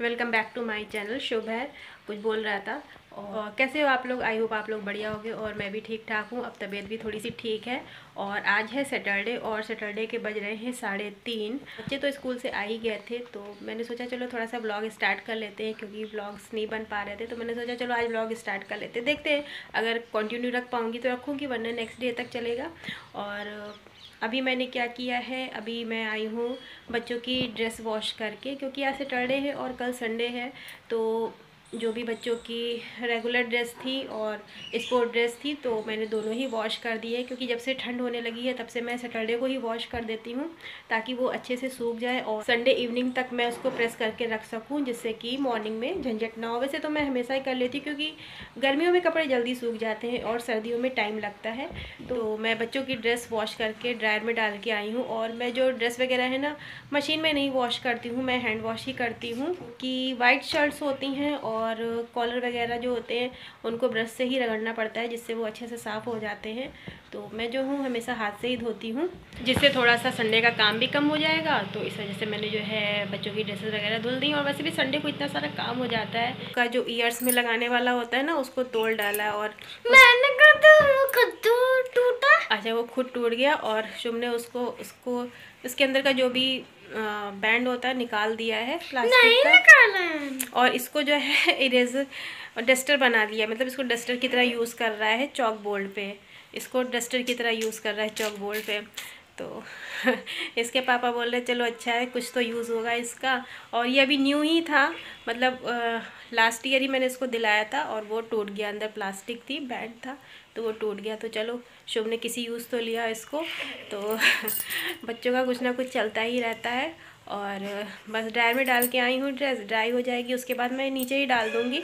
Welcome back to my channel. शुभ है, कुछ बोल रहा था। और कैसे हो आप लोग? आई होप आप लोग बढ़िया होंगे और मैं भी ठीक ठाक हूँ। अब तबीयत भी थोड़ी सी ठीक है। और आज है सैटरडे और सैटरडे के बज रहे हैं 3:30। बच्चे तो स्कूल से आ ही गए थे, तो मैंने सोचा चलो थोड़ा सा व्लॉग स्टार्ट कर लेते हैं, क्योंकि व्लॉग्स नहीं बन पा रहे थे। तो मैंने सोचा चलो आज व्लॉग स्टार्ट कर लेते हैं, देखते हैं अगर कंटिन्यू रख पाऊँगी तो रखूँगी, वरना नेक्स्ट डे तक चलेगा। और अभी मैंने क्या किया है, अभी मैं आई हूँ बच्चों की ड्रेस वॉश करके, क्योंकि आज सैटरडे है और कल संडे है। तो जो भी बच्चों की रेगुलर ड्रेस थी और स्पोर्ट ड्रेस थी, तो मैंने दोनों ही वॉश कर दी है। क्योंकि जब से ठंड होने लगी है तब से मैं सैटरडे को ही वॉश कर देती हूँ, ताकि वो अच्छे से सूख जाए और संडे इवनिंग तक मैं उसको प्रेस करके रख सकूँ, जिससे कि मॉर्निंग में झंझट ना हो। वैसे तो मैं हमेशा ही कर लेती हूँ, क्योंकि गर्मियों में कपड़े जल्दी सूख जाते हैं और सर्दियों में टाइम लगता है। तो मैं बच्चों की ड्रेस वॉश करके ड्रायर में डाल के आई हूँ। और मैं जो ड्रेस वगैरह है ना, मशीन में नहीं वॉश करती हूँ, मैं हैंड वॉश ही करती हूँ। कि वाइट शर्ट्स होती हैं और कॉलर वगैरह जो होते हैं उनको ब्रश से ही रगड़ना पड़ता है, जिससे वो अच्छे से साफ़ हो जाते हैं। तो मैं जो हूँ हमेशा हाथ से ही धोती हूँ, जिससे थोड़ा सा संडे का काम भी कम हो जाएगा। तो इस वजह से मैंने जो है बच्चों की ड्रेसेस वगैरह धुल दी। और वैसे भी संडे को इतना सारा काम हो जाता है, उसका जो ईयर्स में लगाने वाला होता है ना, उसको तोड़ डाला और मैंने खुद टूटा। अच्छा, वो खुद टूट गया और शुभ ने उसको इसके अंदर का जो भी बैंड होता है निकाल दिया है प्लास्टिक का। निकाला है। और इसको जो है इरेजर डस्टर बना लिया, मतलब इसको डस्टर की तरह यूज़ कर रहा है चॉक बोर्ड पे। इसको डस्टर की तरह यूज़ कर रहा है चॉक बोर्ड पे। तो इसके पापा बोल रहे चलो अच्छा है, कुछ तो यूज़ होगा इसका। और ये अभी न्यू ही था, मतलब लास्ट ईयर ही मैंने इसको दिलाया था और वो टूट गया। अंदर प्लास्टिक थी, बैंड था, तो वो टूट गया। तो चलो शुभ ने किसी यूज़ तो लिया इसको। तो बच्चों का कुछ ना कुछ चलता ही रहता है। और बस ड्रायर में डाल के आई हूँ, ड्रेस ड्राई हो जाएगी उसके बाद मैं नीचे ही डाल दूँगी,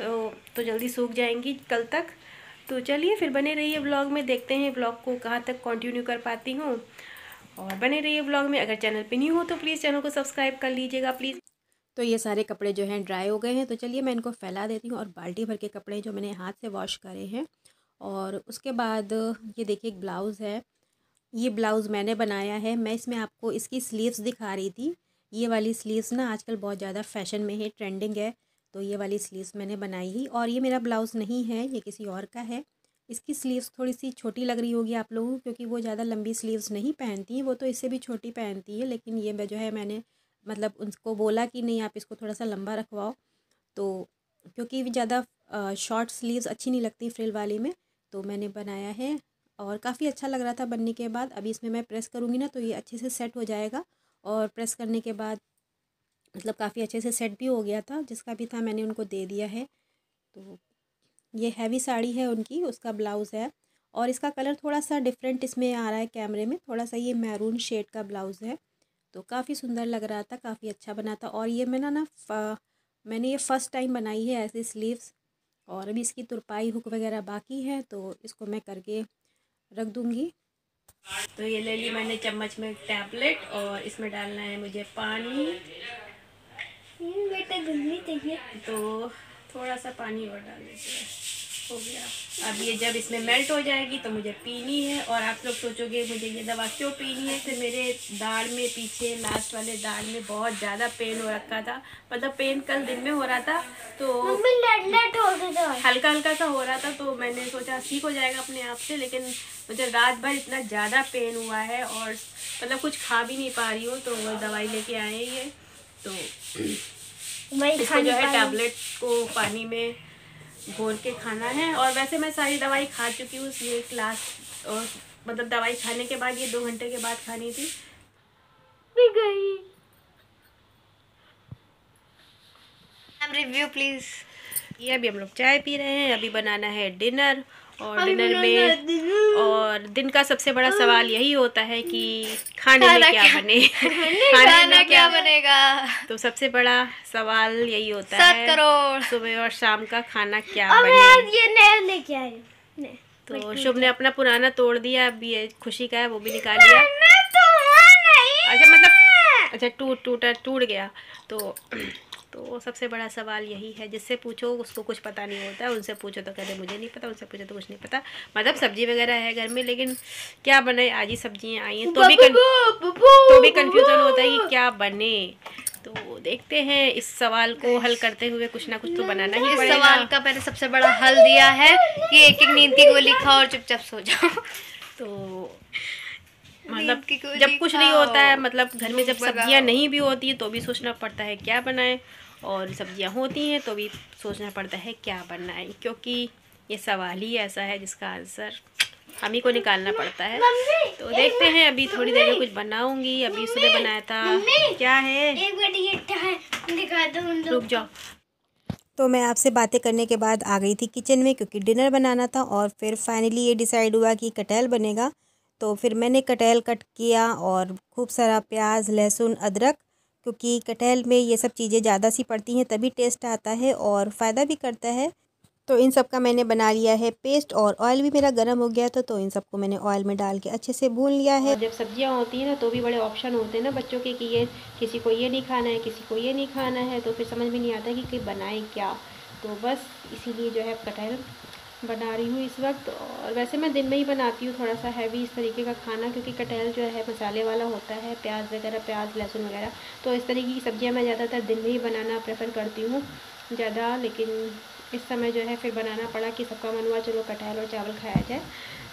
तो जल्दी सूख जाएंगी कल तक। तो चलिए फिर बने रहिए व्लॉग में, देखते हैं व्लॉग को कहाँ तक कंटिन्यू कर पाती हूँ। और बने रहिए व्लॉग में। अगर चैनल पे न्यू हो तो प्लीज़ चैनल को सब्सक्राइब कर लीजिएगा प्लीज़। तो ये सारे कपड़े जो हैं ड्राई हो गए हैं, तो चलिए मैं इनको फैला देती हूँ। और बाल्टी भर के कपड़े जो मैंने हाथ से वॉश करे हैं। और उसके बाद ये देखिए एक ब्लाउज़ है, ये ब्लाउज़ मैंने बनाया है। मैं इसमें आपको इसकी स्लीव्स दिखा रही थी। ये वाली स्लीव्स ना आजकल बहुत ज़्यादा फैशन में है, ट्रेंडिंग है। तो ये वाली स्लीव्स मैंने बनाई ही। और ये मेरा ब्लाउज़ नहीं है, ये किसी और का है। इसकी स्लीव्स थोड़ी सी छोटी लग रही होगी आप लोगों को, क्योंकि वो ज़्यादा लंबी स्लीव्स नहीं पहनती हैं, वो तो इससे भी छोटी पहनती है। लेकिन ये जो है मैंने मतलब उनको बोला कि नहीं आप इसको थोड़ा सा लंबा रखवाओ, तो क्योंकि ज़्यादा शॉर्ट स्लीव्स अच्छी नहीं लगती फ्रिल वाली में, तो मैंने बनाया है। और काफ़ी अच्छा लग रहा था बनने के बाद। अभी इसमें मैं प्रेस करूँगी ना तो ये अच्छे से सेट हो जाएगा। और प्रेस करने के बाद मतलब काफ़ी अच्छे से सेट भी हो गया था, जिसका भी था मैंने उनको दे दिया है। तो ये हैवी साड़ी है उनकी, उसका ब्लाउज़ है। और इसका कलर थोड़ा सा डिफरेंट इसमें आ रहा है कैमरे में, थोड़ा सा ये मैरून शेड का ब्लाउज़ है। तो काफ़ी सुंदर लग रहा था, काफ़ी अच्छा बना था। और ये मैंने ये फ़र्स्ट टाइम बनाई है ऐसी स्लीव्स। और अभी इसकी तुरपाई हुक वगैरह बाकी है, तो इसको मैं करके रख दूँगी। तो ये ले ली मैंने चम्मच में टैबलेट, और इसमें डालना है मुझे पानी। बेटा गंदी चाहिए तो थोड़ा सा पानी और डाल देते हैं, हो गया। अब ये जब इसमें मेल्ट हो जाएगी तो मुझे पीनी है। और आप लोग सोचोगे मुझे ये दवा क्यों पीनी है, तो मेरे दाढ़ में पीछे लास्ट वाले दाढ़ में बहुत ज़्यादा पेन हो रखा था। मतलब पेन कल दिन में हो रहा था, तो मम्मी लेट हो गया था, हल्का हल्का सा हो रहा था। तो मैंने सोचा ठीक हो जाएगा अपने आप से, लेकिन मुझे रात भर इतना ज़्यादा पेन हुआ है और मतलब कुछ खा भी नहीं पा रही हूँ। तो वो दवाई लेके आए ये। तो इसको जो है टैबलेट को पानी में घोल के खाना है। और वैसे मैं सारी दवाई खा चुकी हूँ, ये क्लास और मतलब दवाई खाने के बाद ये 2 घंटे के बाद खानी थी। भी गई। Review please. ये अभी हम लोग चाय पी रहे हैं, अभी बनाना है डिनर। और डिनर में और दिन का सबसे बड़ा सवाल यही होता है कि खाने में क्या बने। खाने में क्या बनेगा, तो सबसे बड़ा सवाल यही होता 7 है करोड़ सुबह और शाम का खाना क्या अब बने। ये नया लेके आए। तो शुभ ने अपना पुराना तोड़ दिया, अब ये खुशी का है वो भी निकाल लिया। अच्छा मतलब अच्छा टूट गया। तो सबसे बड़ा सवाल यही है, जिससे पूछो उसको कुछ पता नहीं होता है, उनसे पूछो तो कहते मुझे नहीं पता, उनसे पूछो तो कुछ नहीं पता। मतलब सब्जी वगैरह है घर में, लेकिन क्या बने, आज ही सब्जियां आई हैं तो भी कंफ्यूजन होता है कि क्या बने। तो देखते हैं, इस सवाल को हल करते हुए कुछ ना कुछ तो बनाना ही पड़ेगा। इस सवाल का मैंने सबसे बड़ा हल दिया है कि एक एक नींद की गोली खाओ और चुपचाप सो जाओ। तो मतलब जब कुछ नहीं होता है, मतलब घर में जब सब्जियां नहीं भी होती है तो भी सोचना पड़ता है क्या बनाएं, और सब्जियां होती हैं तो भी सोचना पड़ता है क्या बनाएं, क्योंकि ये सवाल ही ऐसा है जिसका आंसर हम ही को निकालना पड़ता है। तो देखते हैं, अभी थोड़ी देर में कुछ बनाऊंगी। अभी सुबह बनाया था। क्या है? एक बार ये दिखा दो, रुक जाओ। तो मैं आपसे बातें करने के बाद आ गई थी किचन में, क्योंकि डिनर बनाना था। और फिर फाइनली ये डिसाइड हुआ कि कटहल बनेगा। तो फिर मैंने कटहल कट किया और खूब सारा प्याज, लहसुन, अदरक, क्योंकि कटहल में ये सब चीज़ें ज़्यादा सी पड़ती हैं तभी टेस्ट आता है और फ़ायदा भी करता है। तो इन सब का मैंने बना लिया है पेस्ट, और ऑयल भी मेरा गर्म हो गया था, तो इन सबको मैंने ऑयल में डाल के अच्छे से भून लिया है। जब सब्जियां होती हैं ना तो भी बड़े ऑप्शन होते हैं ना बच्चों के, कि ये किसी को ये नहीं खाना है, किसी को ये नहीं खाना है, तो फिर समझ में नहीं आता कि बनाए क्या। तो बस इसीलिए जो है कटहल बना रही हूँ इस वक्त। और वैसे मैं दिन में ही बनाती हूँ थोड़ा सा हैवी इस तरीके का खाना, क्योंकि कटहल जो है मसाले वाला होता है, प्याज वगैरह, प्याज लहसुन वगैरह। तो इस तरीके की सब्जियाँ मैं ज़्यादातर दिन में ही बनाना प्रेफर करती हूँ ज़्यादा। लेकिन इस समय जो है फिर बनाना पड़ा कि सबका मन हुआ चलो कटहल और चावल खाया जाए।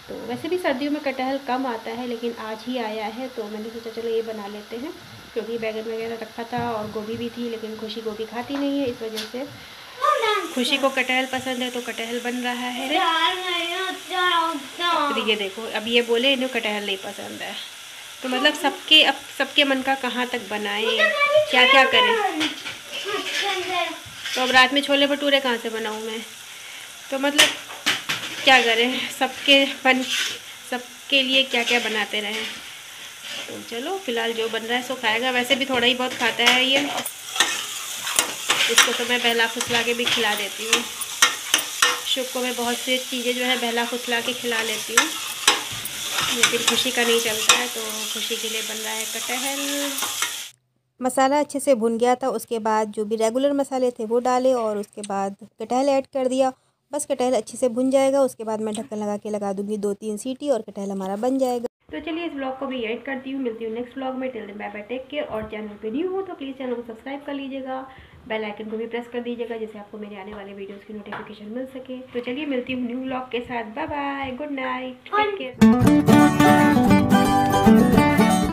तो वैसे भी सर्दियों में कटहल कम आता है, लेकिन आज ही आया है तो मैंने सोचा चलो ये बना लेते हैं, क्योंकि बैगन वगैरह रखा था और गोभी भी थी, लेकिन खुशी गोभी खाती नहीं है, इस वजह से खुशी को कटहल पसंद है तो कटहल बन रहा है। तो ये देखो, अब ये बोले इन्हें कटहल नहीं पसंद है, तो मतलब सबके मन का कहाँ तक बनाएं, क्या क्या करें। तो अब रात में छोले भटूरे कहाँ से बनाऊँ मैं, तो मतलब क्या करें, सबके लिए क्या क्या बनाते रहें। तो चलो फिलहाल जो बन रहा है सो खाएगा। वैसे भी थोड़ा ही बहुत खाता है ये, इसको तो मैं बहला फुसला के भी खिला देती हूँ। शुभ को मैं बहुत सी चीज़ें जो है बहला फुसला के खिला लेती हूँ, लेकिन खुशी का नहीं चलता है, तो खुशी के लिए बन रहा है कटहल। मसाला अच्छे से भुन गया था, उसके बाद जो भी रेगुलर मसाले थे वो डाले और उसके बाद कटहल ऐड कर दिया। बस कटहल अच्छे से भुन जाएगा, उसके बाद मैं ढक्कन लगा दूंगी 2-3 सीटी और कटहल हमारा बन जाएगा। तो चलिए इस ब्लॉग को भी एडिट करती हूँ, मिलती हूँ नेक्स्ट ब्लॉग में। Till then bye bye, take care. और चैनल पे न्यू हो तो प्लीज़ चैनल को सब्सक्राइब कर लीजिएगा, बेल आइकन को भी प्रेस कर दीजिएगा, जिससे आपको मेरे आने वाले वीडियोस की नोटिफिकेशन मिल सके। तो चलिए मिलती हूँ न्यू ब्लॉग के साथ। Bye bye, good night, take care.